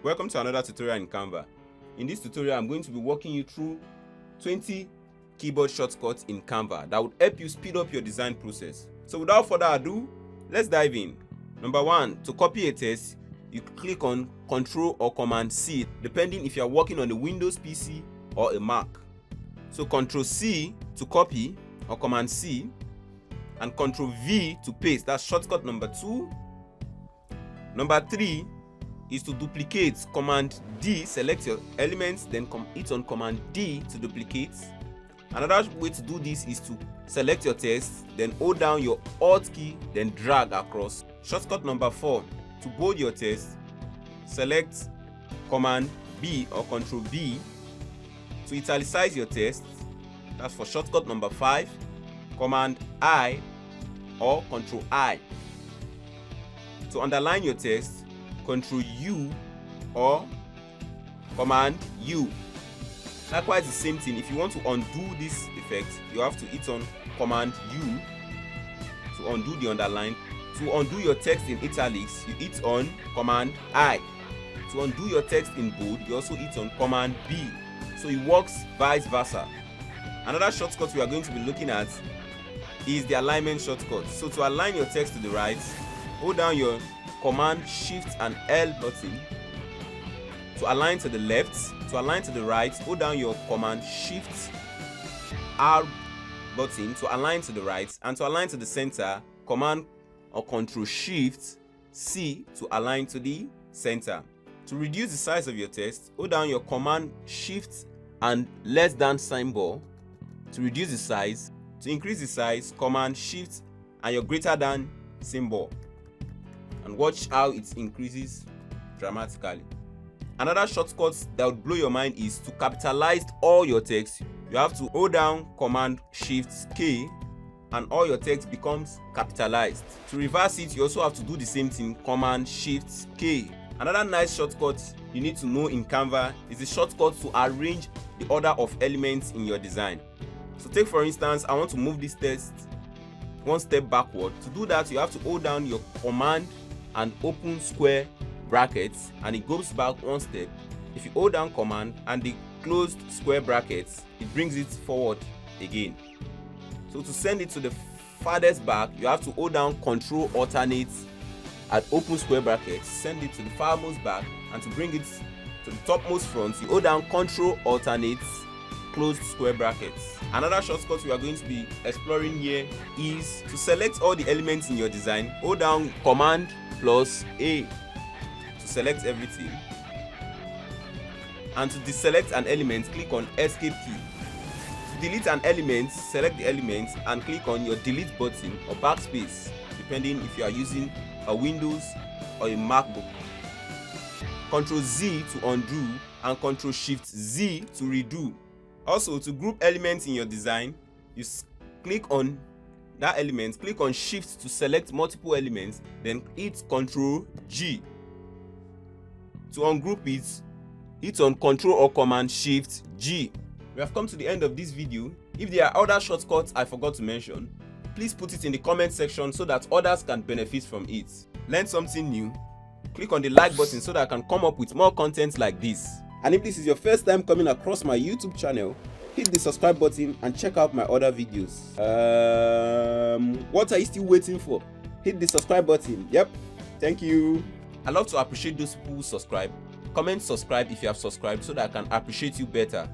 Welcome to another tutorial in Canva. In this tutorial, I'm going to be walking you through 20 keyboard shortcuts in Canva that would help you speed up your design process. So without further ado, let's dive in. Number 1, to copy a text, you click on Ctrl or Command C, depending if you are working on a Windows PC or a Mac. So Ctrl C to copy or Command C, and Ctrl V to paste. That's shortcut number 2. Number 3 is to duplicate. Command D, select your elements, then hit on Command D to duplicate. Another way to do this is to select your text, then hold down your Alt key, then drag across. Shortcut number 4, to bold your text, select Command B or Ctrl B. To italicize your text, that's for shortcut number 5, Command I or Ctrl I. To underline your text, Ctrl U or Command U. Likewise, the same thing. If you want to undo this effect, you have to hit on Command U to undo the underline. To undo your text in italics, you hit on Command I. To undo your text in bold, you also hit on Command B. So it works vice versa. Another shortcut we are going to be looking at is the alignment shortcut. So to align your text to the right, hold down your Command Shift and L button. To align to the left, to align to the right, hold down your Command Shift R button to align to the right, and to align to the center, Command or Ctrl Shift C to align to the center. To reduce the size of your text, hold down your Command Shift and less than symbol to reduce the size. To increase the size, Command Shift and your greater than symbol, and watch how it increases dramatically. Another shortcut that would blow your mind is to capitalize all your text. You have to hold down Command Shift K and all your text becomes capitalized. To reverse it, you also have to do the same thing, Command Shift K. Another nice shortcut you need to know in Canva is the shortcut to arrange the order of elements in your design. So take for instance, I want to move this text one step backward. To do that, you have to hold down your Command and open square brackets, and it goes back one step. If you hold down Command and the closed square brackets, it brings it forward again. So to send it to the farthest back, you have to hold down Ctrl Alternate at open square brackets, send it to the farmost back, and to bring it to the topmost front, you hold down Ctrl Alternate closed square brackets. Another shortcut we are going to be exploring here is to select all the elements in your design. Hold down Command plus A to select everything, and to deselect an element, click on Escape key. To delete an element, select the element and click on your delete button or backspace, depending if you are using a Windows or a MacBook. Ctrl Z to undo and Ctrl Shift Z to redo. Also, to group elements in your design, you click on that element, click on Shift to select multiple elements, then hit Ctrl G. To ungroup it, hit on Ctrl or Command Shift G. We have come to the end of this video. If there are other shortcuts I forgot to mention, please put it in the comment section so that others can benefit from it. Learn something new? Click on the like button so that I can come up with more content like this. And if this is your first time coming across my YouTube channel, hit the subscribe button and check out my other videos. What are you still waiting for? Hit the subscribe button. Yep, thank you. I love to appreciate those people who subscribe. Comment subscribe if you have subscribed so that I can appreciate you better.